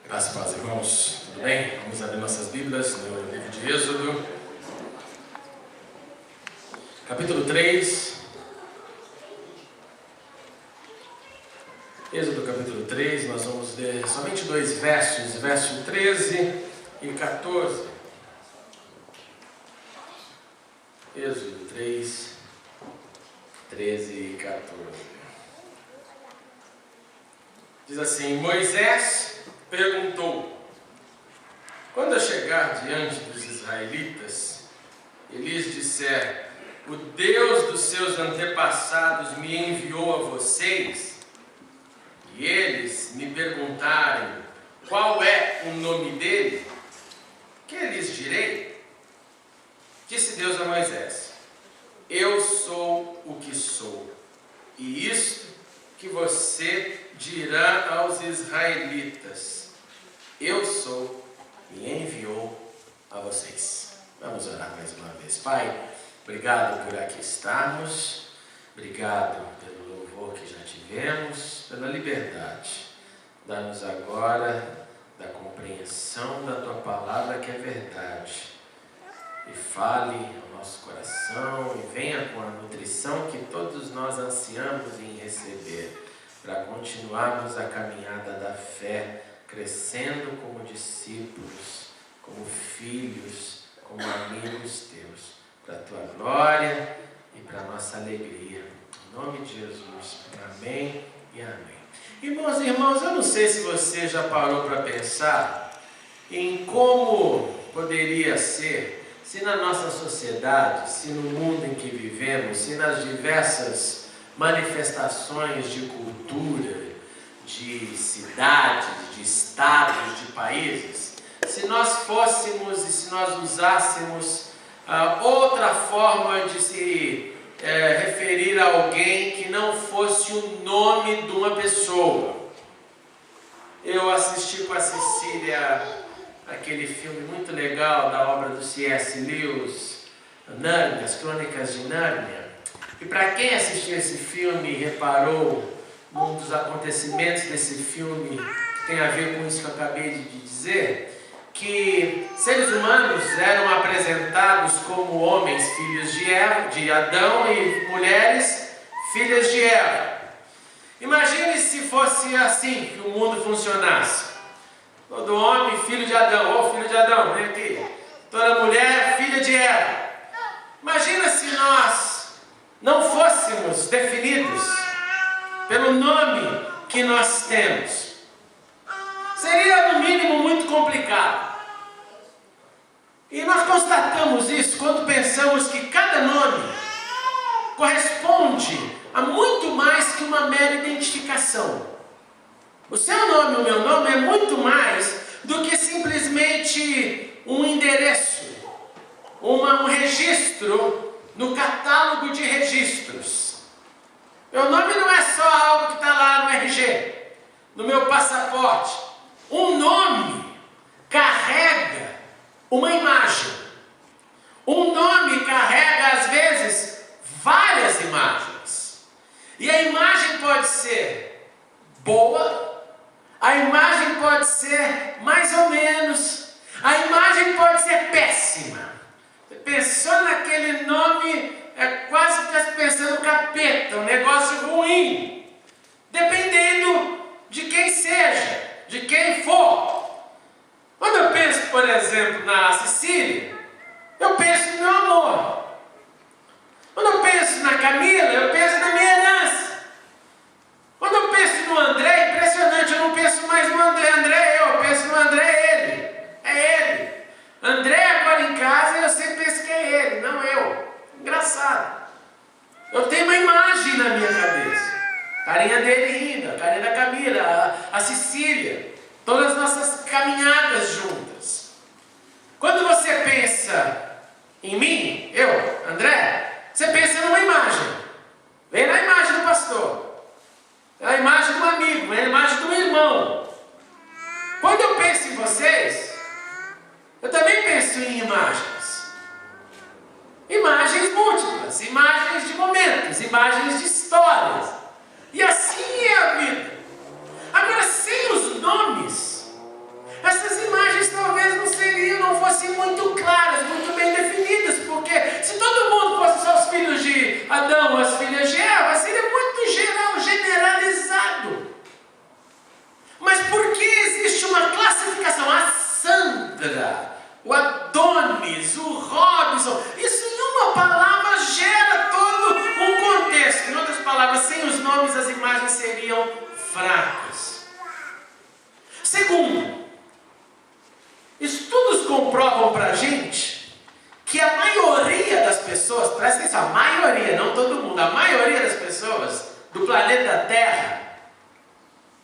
Graças a Deus, irmãos. Tudo bem? Vamos abrir nossas Bíblias no livro de Êxodo. Capítulo 3. Êxodo capítulo 3, nós vamos ler somente dois versos, verso 13 e 14. Êxodo 3, 13 e 14. Diz assim: Moisés perguntou: quando eu chegar diante dos israelitas e lhes disser, o Deus dos seus antepassados me enviou a vocês, e eles me perguntarem qual é o nome dele, que lhes direi? Disse Deus a Moisés: eu sou o que sou, e isto que você dirá aos israelitas: eu sou, me enviou a vocês. Vamos orar mais uma vez. Pai, obrigado por aqui estarmos, obrigado pelo louvor que já tivemos, pela liberdade. Dá-nos agora da compreensão da Tua palavra, que é verdade, e fale ao nosso coração e venha com a nutrição que todos nós ansiamos em receber, para continuarmos a caminhada da fé, crescendo como discípulos, como filhos, como amigos Teus, para a Tua glória e para a nossa alegria. Em nome de Jesus. Amém e amém. Irmãos e irmãos, eu não sei se você já parou para pensar em como poderia ser se na nossa sociedade, se no mundo em que vivemos, se nas diversas manifestações de cultura, de cidades, de estados, de países, se nós fôssemos e se nós usássemos outra forma de se referir a alguém que não fosse o nome de uma pessoa. Eu assisti com a Cecília aquele filme muito legal da obra do C.S. Lewis, Nárnia, As Crônicas de Nárnia. E para quem assistiu esse filme e reparou num dos acontecimentos desse filme, que tem a ver com isso que eu acabei de dizer, que seres humanos eram apresentados como homens, filhos de Adão, e mulheres, filhas de Eva. Imagine se fosse assim que o mundo funcionasse. Todo homem, filho de Adão. Filho de Adão, vem aqui. Toda mulher, filha de Eva. Imagina se nós não fôssemos definidos pelo nome que nós temos. Seria, no mínimo, muito complicado. E nós constatamos isso quando pensamos que cada nome corresponde a muito mais que uma mera identificação. O seu nome e o meu nome é muito mais do que simplesmente um endereço, um registro no catálogo de registros. Meu nome não é só algo que está lá no RG, no meu passaporte. Um nome carrega uma imagem. Um nome carrega, às vezes, várias imagens. E a imagem pode ser boa, a imagem pode ser mais ou menos, a imagem pode ser péssima. Você pensou naquele nome, é quase que pensando no capeta, um negócio ruim. Dependendo de quem seja, de quem for. Quando eu penso, por exemplo, na Cecília, eu penso no meu amor. Quando eu penso na Camila, eu penso na minha herança. Quando eu penso no André, é impressionante, eu não penso mais no André eu penso no André é ele. André agora em casa, eu sempre penso que é ele, não eu. Engraçado. Eu tenho uma imagem na minha cabeça. Carinha dele rindo, a carinha da Camila, a Cecília, todas as nossas caminhadas juntas. Quando você pensa em mim, eu, André, você pensa numa imagem. Vem na imagem do pastor. É a imagem de um amigo, é a imagem de um irmão. Quando eu penso em vocês, eu também penso em imagens. Imagens múltiplas, imagens de momentos, imagens de histórias. E assim é a vida. Agora, sem os nomes, maioria, não todo mundo, a maioria das pessoas do planeta Terra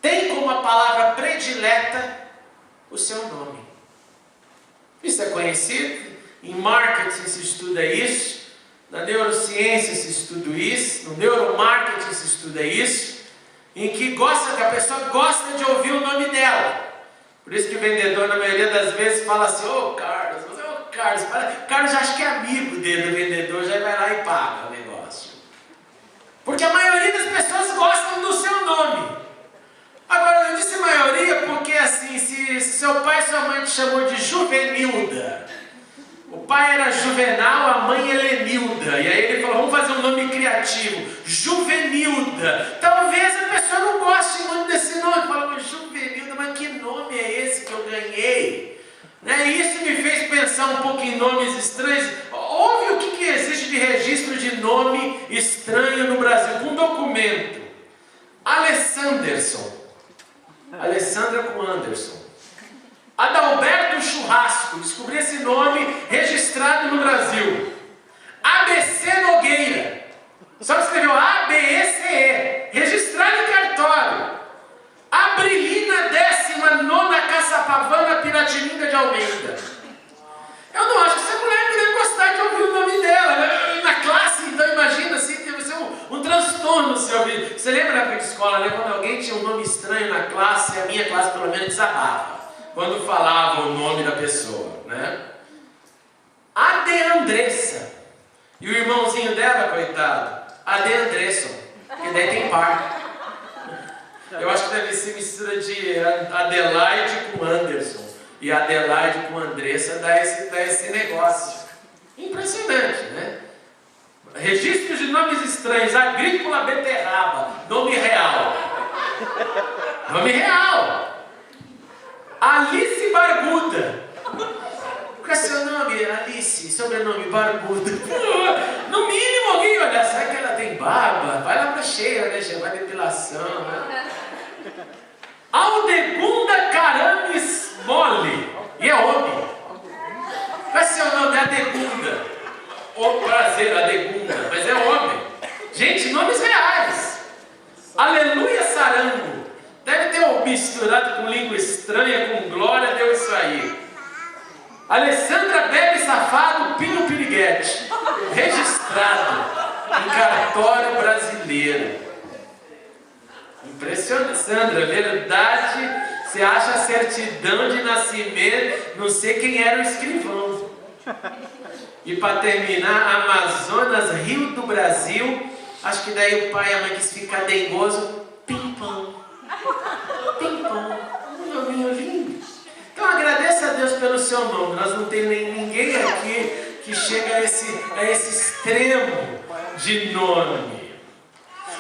tem como a palavra predileta o seu nome. Isso é conhecido, em marketing se estuda isso, na neurociência se estuda isso, no neuromarketing se estuda isso, em que a pessoa gosta de ouvir o nome dela. Por isso que o vendedor, na maioria das vezes, fala assim: ô Carlos, Carlos já acha que é amigo dele, do vendedor, já vai lá e paga o negócio. Porque a maioria das pessoas gostam do seu nome. Agora, eu disse maioria porque assim, se seu pai e sua mãe te chamou de Juvenilda, o pai era Juvenal, a mãe Helenilda, e aí ele falou: vamos fazer um nome criativo, Juvenilda. Talvez a pessoa não goste muito desse nome, fala: mas Juvenilda, mas que nome é esse que eu ganhei? Né? Isso me fez pensar um pouco em nomes estranhos. Ouve o que existe de registro de nome estranho no Brasil, um documento. Alessanderson, Alessandra com Anderson. Adalberto Churrasco, descobri esse nome registrado no Brasil. ABC Nogueira, só escreveu ABECE, registrado em cartório. Abrilina 19ª Caçapavana Piratininga de Almeida. Eu não acho que essa mulher deve gostar de ouvir o nome dela, né? Na classe, então imagina assim, deve ser um transtorno se ouvir. Você lembra na época de escola, né? Quando alguém tinha um nome estranho na classe, a minha classe pelo menos desabava quando falava o nome da pessoa, né? Ade Andressa. E o irmãozinho dela, coitado, Ade Andresson, que daí tem par. Eu acho que deve ser mistura de Adelaide com Anderson. E Adelaide com Andressa dá esse negócio. Impressionante, né? Registros de nomes estranhos. Agrícola Beterraba, nome real. Nome real. Alice Barbuda. Qual é seu nome? Alice, sobrenome Barbuda. No mínimo alguém olha, será que ela tem barba? Vai lá pra cheia, né? Já vai depilação, né? Aldegunda Carames Mole. E é homem. Qual é seu nome? Adegunda. Prazer, Adegunda. Mas é homem. Gente, nomes reais. Aleluia Sarango. Deve ter misturado com língua estranha, com glória, deu isso aí. Alessandra Bebe Safado Pino Piriguete. Registrado em cartório brasileiro. Impressionante, Sandra, verdade. Você acha a certidão de nascimento, não sei quem era o escrivão. E para terminar, Amazonas, Rio do Brasil. Acho que daí o pai e a mãe quis ficar dengoso. Pimpão. Pimpão. Um nominho lindo. Então agradeça a Deus pelo seu nome. Nós não temos ninguém aqui que chega a esse extremo de nome.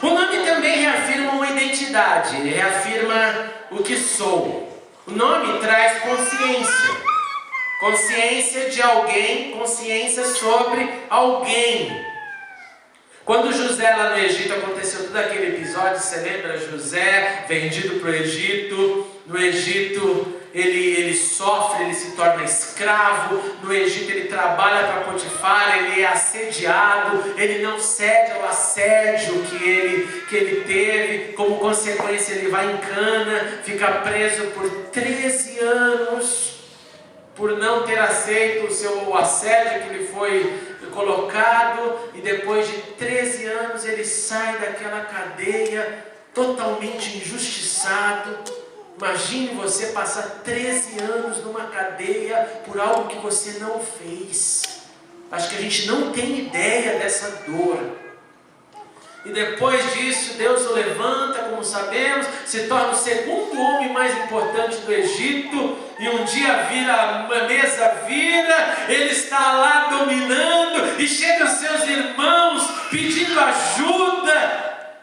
O nome também reafirma uma identidade, ele reafirma o que sou. O nome traz consciência. Consciência de alguém, consciência sobre alguém. Quando José lá no Egito aconteceu todo aquele episódio, você lembra? José vendido para o Egito. No Egito ele sofre, ele se torna escravo. No Egito ele trabalha para Potifar, ele é assediado, ele não cede ao assédio que ele teve. Como consequência ele vai em cana, fica preso por 13 anos por não ter aceito o assédio que lhe foi colocado, e depois de 13 anos ele sai daquela cadeia totalmente injustiçado. Imagine você passar 13 anos numa cadeia por algo que você não fez. Acho que a gente não tem ideia dessa dor. E depois disso, Deus o levanta, como sabemos, se torna o segundo homem mais importante do Egito, e um dia a mesa vira, ele está lá dominando, e chegam seus irmãos pedindo ajuda.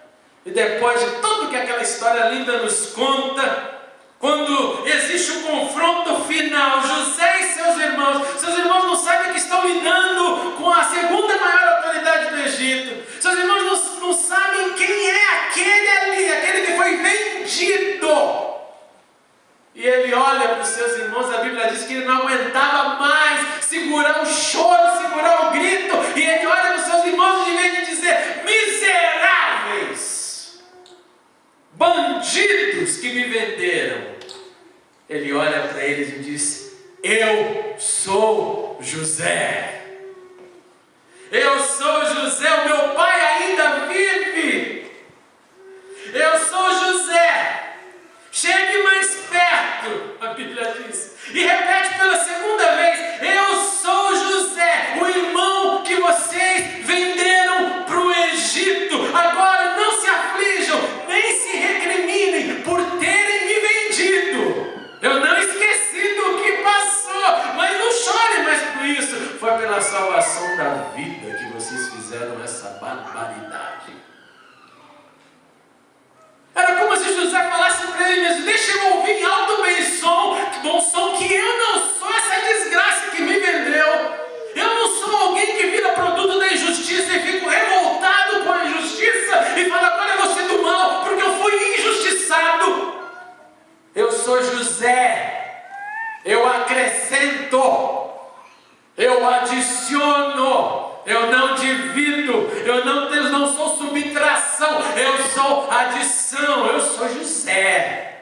E depois de tudo que aquela história linda nos conta, quando existe o confronto final, José e seus irmãos não sabem que estão lidando com a segunda maior autoridade do Egito. Seus irmãos não sabem quem é aquele ali, aquele que foi vendido. E ele olha para os seus irmãos, a Bíblia diz que ele não aguentava mais segurar o choro, segurar o grito. E ele olha para os seus irmãos e vem e diz: que me venderam. Ele olha para eles e diz: eu sou José. Eu sou José, o meu pai ainda vive. Eu sou José. Chegue mais perto, a Bíblia diz. E repete pela segunda vez: eu sou José, o irmão que vocês venderam para o Egito. Agora não se aflijam, nem se recriminem por terem me vendido. Eu não esqueci do que passou, mas não chore mais por isso. Foi pela salvação da vida que vocês fizeram essa barbaridade. Era como se José falasse para ele mesmo: deixa eu ouvir em alto bom som que eu não sou essa desgraça que me vendeu. Eu não sou alguém que vira produto da injustiça e fico revoltado com a injustiça e falo: agora eu vou ser do mal porque eu fui injustiçado. Eu sou José. Eu acrescento, eu adiciono, eu não divido, eu não sou subtração, eu sou adição, eu sou José.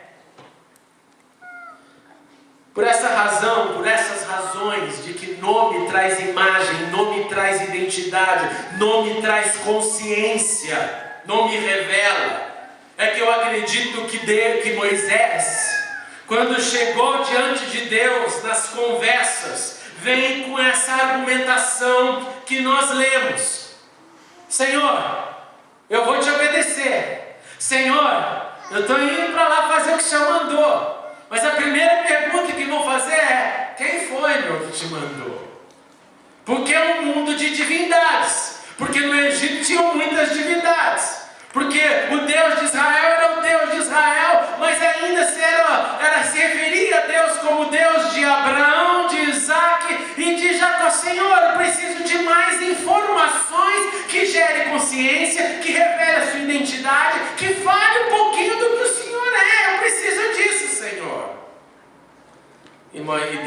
Por essa razão, por essas razões de que nome traz imagem, nome traz identidade, nome traz consciência, nome revela, é que eu acredito que Moisés, quando chegou diante de Deus nas conversas, vem com essa argumentação que nós lemos: Senhor, eu vou te obedecer. Senhor, eu estou indo para lá fazer o que o Senhor mandou. Mas a primeira pergunta que vão fazer é: quem foi, meu, que te mandou? Porque é um mundo de divindades. Porque no Egito tinham muitas divindades. Porque o Deus de Israel era o Deus de Israel, mas ainda se referia a Deus como Deus de Abraão, de Isaac e de Jacó. Senhor, eu preciso de mais informações que gerem consciência, que revele a sua identidade, que fale um pouquinho do que o Senhor é. Eu preciso disso, Senhor. E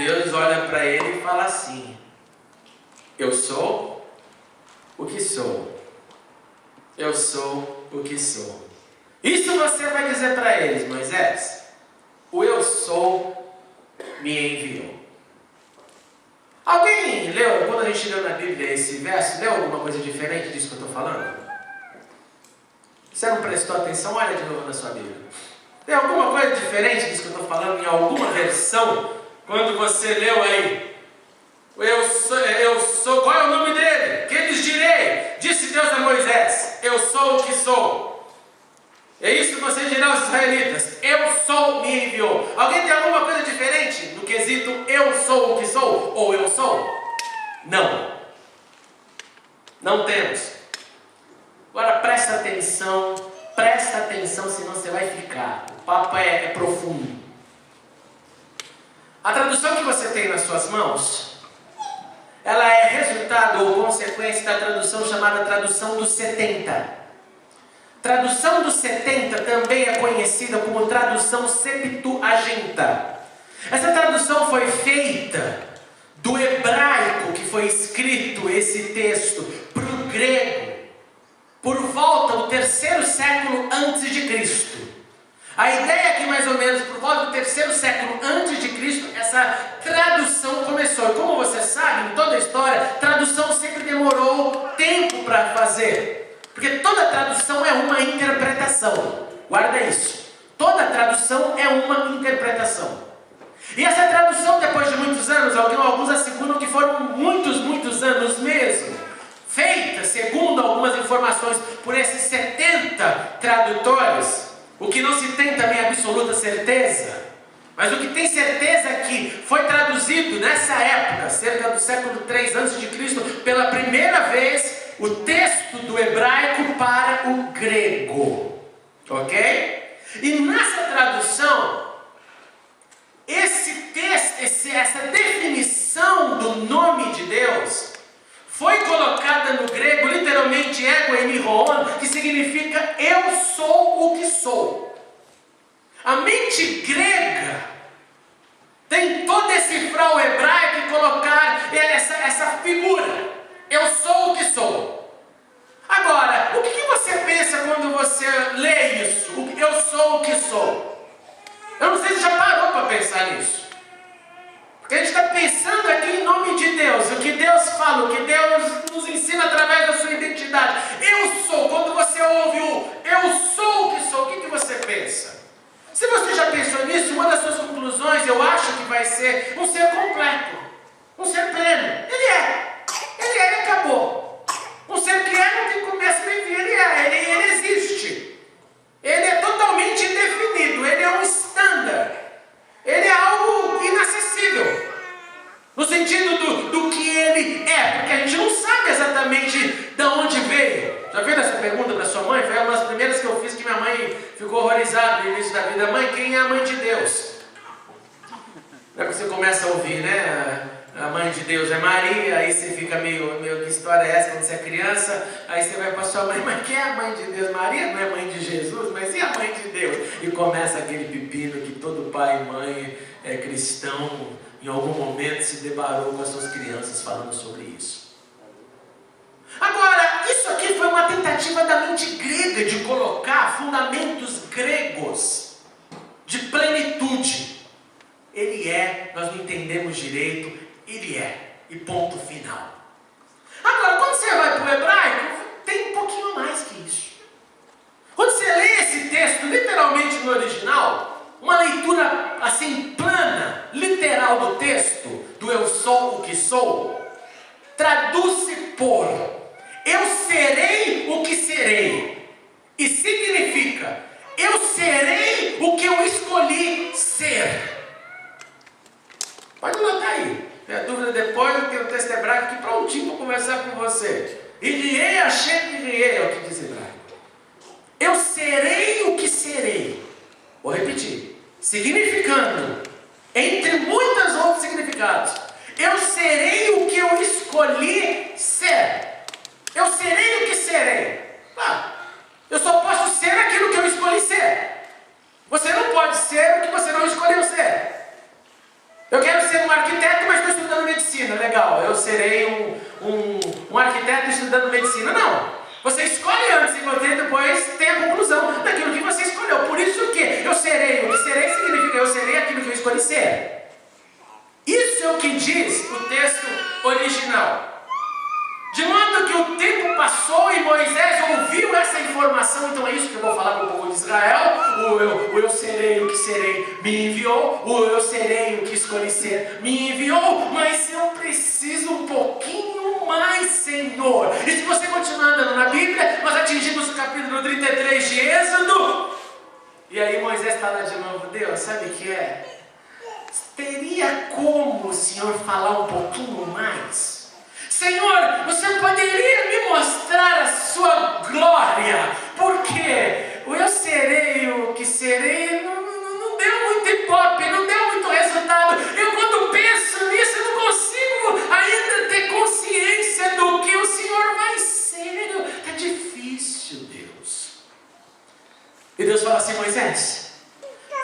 Deus olha para ele e fala assim: eu sou o que sou. Eu sou o que sou. Isso você vai dizer para eles: Moisés, o eu sou me enviou. Alguém leu, quando a gente leu na Bíblia esse verso, leu alguma coisa diferente disso que eu estou falando? Você não prestou atenção? Olha de novo na sua Bíblia. Tem alguma coisa diferente disso que eu estou falando em alguma versão? Quando você leu aí, eu sou, qual é o nome dele? Que lhes direi? Disse Deus a Moisés: eu sou o que sou. É isso que você dirá aos israelitas: eu sou, me enviou. Alguém tem alguma coisa diferente no quesito eu sou o que sou? Ou eu sou? Não. Não temos. Agora presta atenção, senão você vai ficar. O papo é profundo. A tradução que você tem nas suas mãos, ela é resultado ou consequência da tradução chamada tradução dos 70. Tradução dos 70 também é conhecida como tradução Septuaginta. Essa tradução foi feita do hebraico que foi escrito esse texto para o grego por volta do 3º século antes de Cristo. A ideia é que mais ou menos por volta do 3º século antes de Cristo essa tradução começou. E como você sabe, em toda a história, tradução sempre demorou tempo para fazer. Porque toda tradução é uma interpretação. Guarda isso. Toda tradução é uma interpretação. E essa tradução, depois de muitos anos, alguns asseguram que foram muitos anos mesmo, feita, segundo algumas informações, por esses 70 tradutores. O que não se tem também absoluta certeza, mas o que tem certeza é que foi traduzido nessa época, cerca do século 3 a.C., pela primeira vez, o texto do hebraico para o grego. Ok? E nessa tradução, esse texto, essa definição do nome de Deus, foi colocada no grego, literalmente ego emihoon, que significa eu sou o que sou. A mente grega tentou decifrar o hebraico e colocar essa figura, eu sou o que sou. Agora, o que você pensa quando você lê isso? Eu sou o que sou. fico horrorizado no início da vida. Mãe, quem é a mãe de Deus? Aí você começa a ouvir, né? A mãe de Deus é Maria, aí você fica meio que história é essa quando você é criança? Aí você vai para sua mãe, mas quem é a mãe de Deus? Maria não é mãe de Jesus, mas e a mãe de Deus? E começa aquele pepino que todo pai e mãe cristão em algum momento se deparou com as suas crianças falando sobre isso. Agora, isso aqui foi uma tentativa da mente grega de colocar fundamentos gregos de plenitude. Ele é, nós não entendemos direito, ele é, e ponto final. Agora, quando você vai para o hebraico, tem um pouquinho mais que isso. Quando você lê esse texto literalmente no original, uma leitura assim plana, literal do texto, do eu sou o que sou, traduz-se por eu serei o que serei, e significa eu serei o que eu escolhi ser. Pode anotar aí. Se tiver dúvida depois, eu tenho o texto hebraico aqui prontinho para conversar com você. Iriei, Hashem, Iriei, é o que diz hebraico. Eu serei o que serei. Vou repetir. Significando, entre muitos outros significados, eu serei o que eu escolhi ser. Eu serei o que serei. Eu só posso ser aquilo que eu escolhi ser. Você não pode ser o que você não escolheu ser. Eu quero ser um arquiteto, mas estou estudando medicina. Legal, eu serei um arquiteto estudando medicina. Não. Você escolhe antes e você depois tem a conclusão daquilo que você escolheu. Por isso que eu serei. O que serei significa eu serei aquilo que eu escolhi ser. Isso é o que diz o texto original. De modo que o tempo passou e Moisés ouviu essa informação. Então é isso que eu vou falar para o povo de Israel. O eu serei o que serei me enviou. O eu serei o que escolhi ser me enviou. Mas eu preciso um pouquinho mais, Senhor. E se você continuar andando na Bíblia, nós atingimos o capítulo 33 de Êxodo. E aí Moisés está lá de novo. Deus, sabe o que é? Teria como o Senhor falar um pouquinho mais? Senhor, você poderia me mostrar a sua glória? Porque o eu serei o que serei não deu muito ibope, não deu muito resultado. Eu quando penso nisso, eu não consigo ainda ter consciência do que o Senhor vai ser. Está difícil, Deus. E Deus fala assim, Moisés,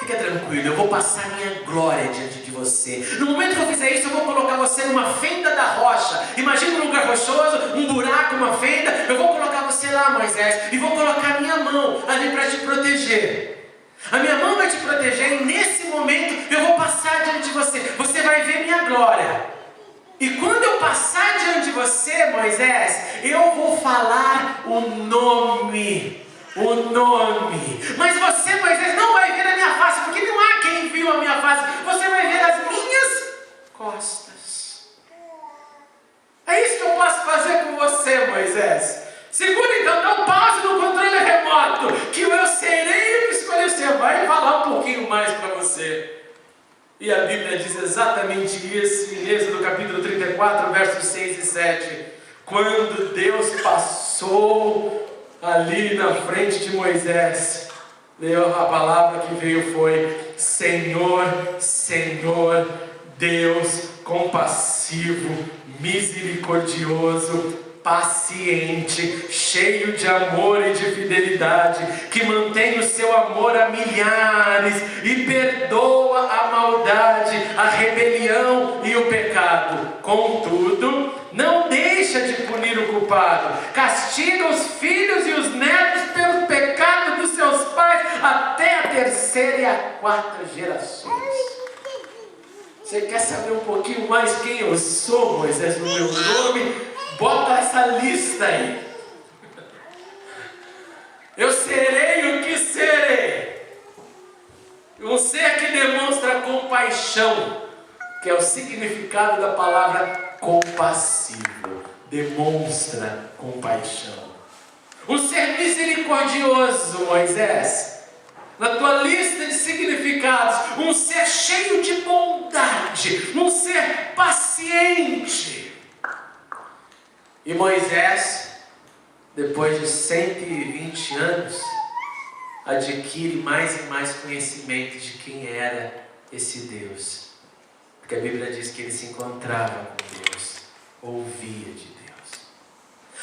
fica tranquilo, eu vou passar minha glória diante de você. No momento que eu fizer isso, eu vou colocar você numa fenda da rocha. Imagina um lugar rochoso, um buraco, uma fenda. Eu vou colocar você lá, Moisés, e vou colocar minha mão ali para te proteger. A minha mão vai te proteger e nesse momento eu vou passar diante de você. Você vai ver minha glória. E quando eu passar diante de você, Moisés, eu vou falar o nome. Mas você, Moisés, não vai ver a minha face, porque não há quem viu a minha face. Você vai ver as minhas costas. É isso que eu posso fazer com você, Moisés. Segura então, dá um pause no controle remoto, que eu serei o que escolhi ser. Vai falar um pouquinho mais para você. E a Bíblia diz exatamente isso em Êxodo capítulo 34, versos 6 e 7. Quando Deus passou ali na frente de Moisés, a palavra que veio foi: Senhor, Senhor, Deus compassivo, misericordioso, paciente, cheio de amor e de fidelidade, que mantém o seu amor a milhares e perdoa a maldade, a rebelião e o pecado. Contudo, não deixa de punir o culpado, castiga os filhos e os netos pelo pecado dos seus pais até a terceira e a quarta gerações. Você quer saber um pouquinho mais quem eu sou, Moisés, no meu nome? Bota essa lista aí. Eu serei o que serei. Um ser que demonstra compaixão, que é o significado da palavra compassivo. Demonstra compaixão. Um ser misericordioso, Moisés. Na tua lista de significados, um ser cheio de bondade, um ser paciente. E Moisés, depois de 120 anos, adquire mais e mais conhecimento de quem era esse Deus. Porque a Bíblia diz que ele se encontrava com Deus, ouvia de Deus.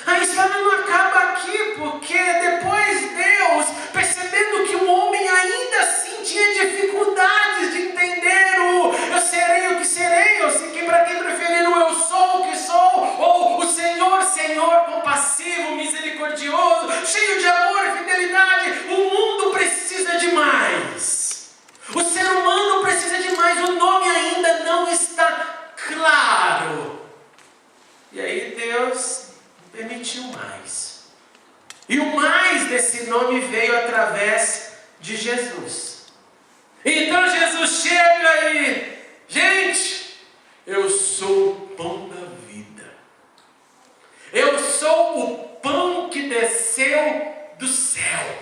A história não acaba aqui, porque depois Deus, percebendo que o homem ainda assim tinha dificuldades de entender o eu serei o que serei, eu sei que para quem preferir o eu sou o que sou, ou o Senhor, Senhor compassivo, misericordioso, cheio de amor e fidelidade, o mundo precisa de mais. O ser humano precisa de mais, o nome ainda não está claro. E aí Deus permitiu mais. E o mais desse nome veio através de Jesus. Então Jesus chega e, gente, eu sou o pão da vida. Eu sou o pão que desceu do céu.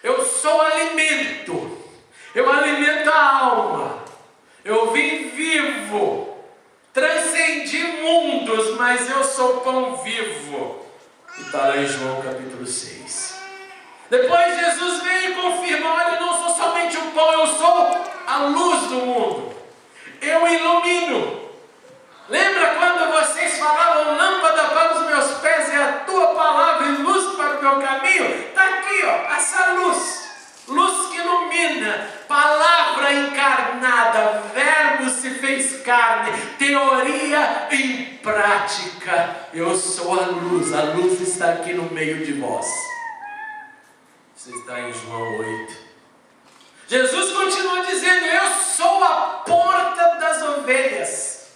Eu sou alimento. Eu alimento a alma. Eu vim vivo. Transcendi mundos, mas eu sou pão vivo. E está lá em João capítulo 6. Depois Jesus vem e confirma: olha, eu não sou somente o pão, eu sou a luz do mundo. Eu ilumino. Lembra quando vocês falavam: lâmpada para os meus pés é a tua palavra e luz para o meu caminho? Está aqui, ó, essa luz. Luz que ilumina, palavra encarnada, verbo se fez carne, teoria em prática. Eu sou a luz está aqui no meio de vós. Isso está em João 8. Jesus continua dizendo: eu sou a porta das ovelhas.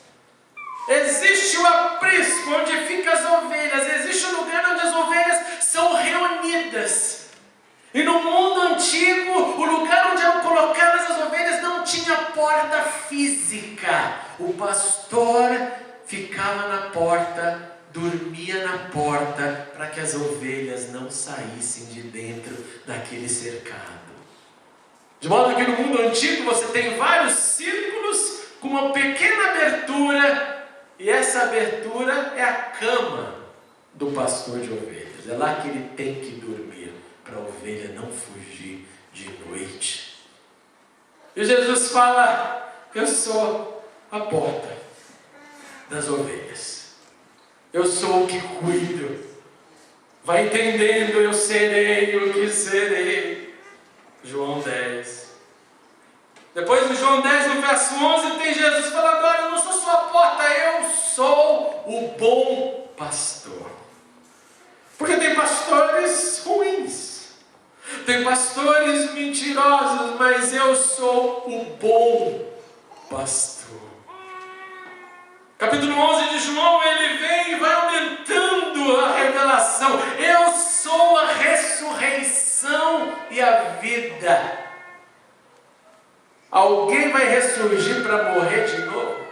Existe o aprisco onde ficam as ovelhas, existe o lugar onde as ovelhas são reunidas. E no mundo antigo, o lugar onde eram colocadas as ovelhas não tinha porta física. O pastor ficava na porta, dormia na porta, para que as ovelhas não saíssem de dentro daquele cercado. De modo que no mundo antigo você tem vários círculos com uma pequena abertura, e essa abertura é a cama do pastor de ovelhas. É lá que ele tem que dormir, para a ovelha não fugir de noite. E Jesus fala: eu sou a porta das ovelhas. Eu sou o que cuido. Vai entendendo, eu serei o que serei. João 10. Depois no João 10, no verso 11, tem Jesus falando: agora eu não sou só a porta, eu sou o bom pastor. Porque tem pastores ruins. Tem pastores mentirosos, mas eu sou o bom pastor. Capítulo 11 de João, ele vem e vai aumentando a revelação. Eu sou a ressurreição e a vida. Alguém vai ressurgir para morrer de novo?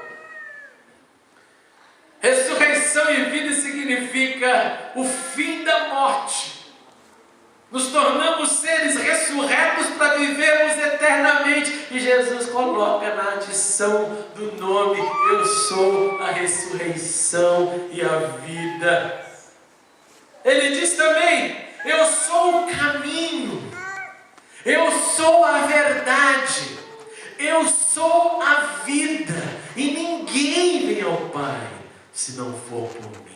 Ressurreição e vida significa o fim da morte. Nos tornamos seres ressurretos para vivermos eternamente. E Jesus coloca na adição do nome: eu sou a ressurreição e a vida. Ele diz também: eu sou o caminho, eu sou a verdade, eu sou a vida. E ninguém vem ao Pai se não for por mim.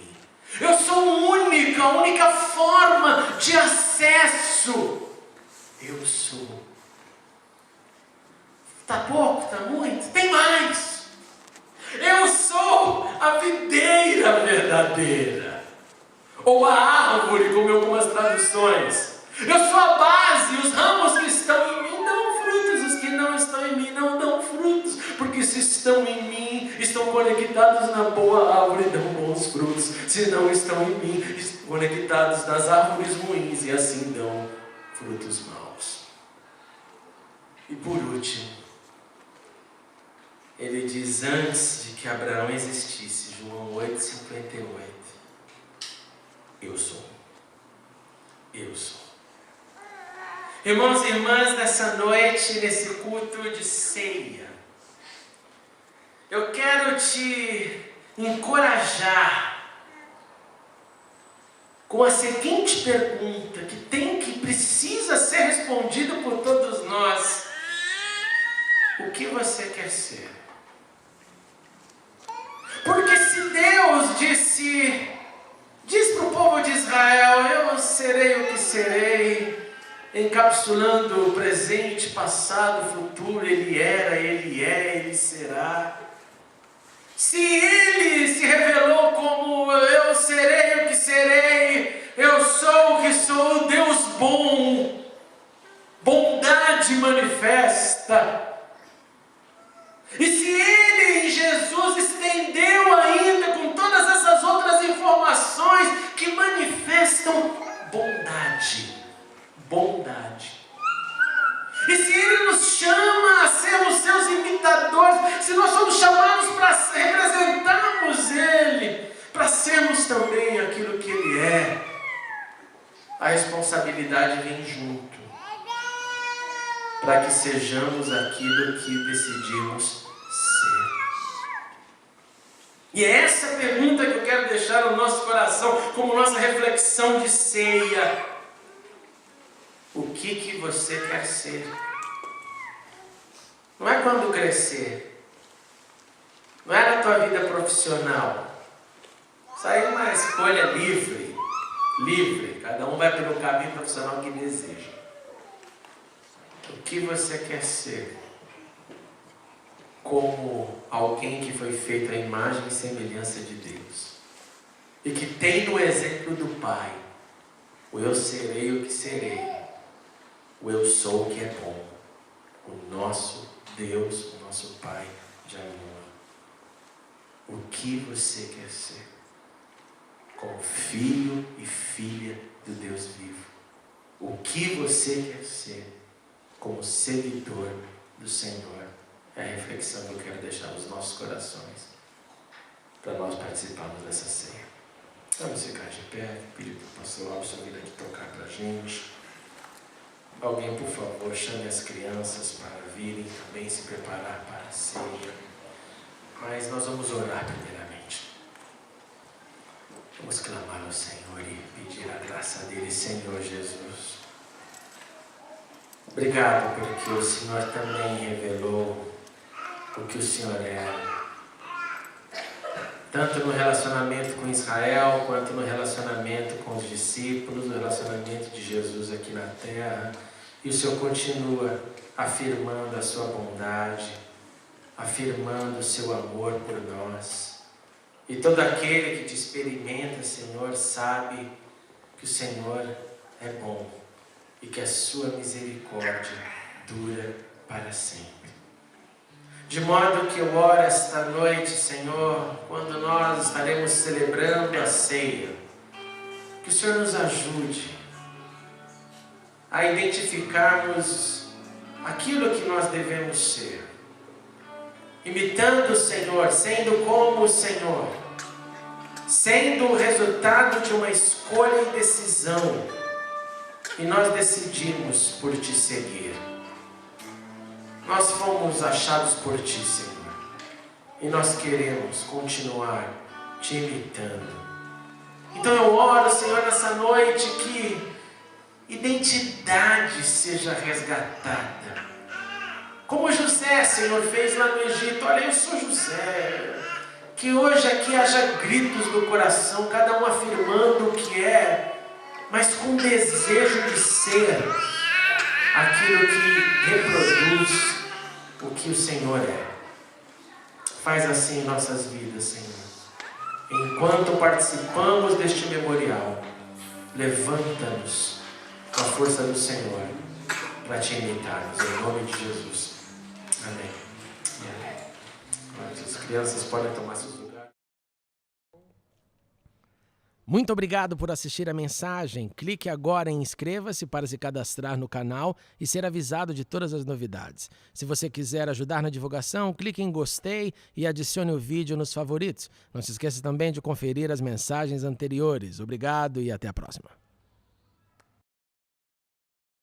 Eu sou a única forma de acesso. Eu sou. Está pouco? Está muito? Tem mais. Eu sou a videira verdadeira. Ou a árvore, como em algumas traduções. Eu sou a base. Os ramos que estão em mim dão frutos. Os que não estão em mim não dão frutos. Porque se estão em mim, estão conectados na boa árvore, dão bons frutos. Se não estão em mim, estão conectados nas árvores ruins e assim dão frutos maus. E por último, ele diz: antes de que Abraão existisse, João 8,58, eu sou. Eu sou. Irmãos e irmãs, nessa noite, nesse culto de ceia, eu quero te encorajar com a seguinte pergunta, que precisa ser respondida serei, encapsulando o presente, passado, futuro. Ele era, Ele é, Ele será. Se Ele se revelou como eu serei o que serei, eu sou o que sou, o Deus bom, bondade manifesta. E se Ele em Jesus estendeu ainda com todas essas outras informações que manifestam bondade. E se Ele nos chama a sermos seus imitadores, se nós somos chamados para representarmos Ele, para sermos também aquilo que Ele é, a responsabilidade vem junto, para que sejamos aquilo que decidimos ser. E é essa pergunta que eu quero deixar no nosso coração, como nossa reflexão de ceia. O que você quer ser? Não é quando crescer, não é na tua vida profissional. Isso aí é uma escolha livre. Cada um vai pelo caminho profissional que deseja. O que você quer ser? Como alguém que foi feito à imagem e semelhança de Deus. E que tem no exemplo do Pai, o eu serei o que serei. O eu sou o que é bom. O nosso Deus, o nosso Pai de amor. O que você quer ser? Como filho e filha do Deus vivo. O que você quer ser? Como seguidor do Senhor. É a reflexão que eu quero deixar nos nossos corações, para nós participarmos dessa ceia. Vamos ficar de pé, pedir para o pastor Alves vir aqui tocar para a gente. Alguém, por favor, chame as crianças para virem também se preparar para a ceia. Mas nós vamos orar primeiramente. Vamos clamar ao Senhor e pedir a graça dele, Senhor Jesus. Obrigado porque o Senhor também revelou o que o Senhor é. Tanto no relacionamento com Israel, quanto no relacionamento com os discípulos, no relacionamento de Jesus aqui na terra. E o Senhor continua afirmando a sua bondade, afirmando o seu amor por nós. E todo aquele que te experimenta, Senhor, sabe que o Senhor é bom e que a sua misericórdia dura para sempre. De modo que eu oro esta noite, Senhor, quando nós estaremos celebrando a ceia, que o Senhor nos ajude a identificarmos aquilo que nós devemos ser, imitando o Senhor, sendo como o Senhor, sendo o resultado de uma escolha e decisão, e nós decidimos por te seguir. Nós fomos achados por ti, Senhor, e nós queremos continuar te imitando. Então eu oro, Senhor, nessa noite que identidade seja resgatada. Como José, Senhor, fez lá no Egito. Olha, eu sou José. Que hoje aqui haja gritos do coração, cada um afirmando o que é, mas com desejo de ser aquilo que reproduz o que o Senhor é. Faz assim em nossas vidas, Senhor. Enquanto participamos deste memorial, levanta-nos com a força do Senhor para te imitarmos, em nome de Jesus. Amém. Amém. As crianças podem tomar seus lugares. Muito obrigado por assistir a mensagem. Clique agora em inscreva-se para se cadastrar no canal e ser avisado de todas as novidades. Se você quiser ajudar na divulgação, clique em gostei e adicione o vídeo nos favoritos. Não se esqueça também de conferir as mensagens anteriores. Obrigado e até a próxima.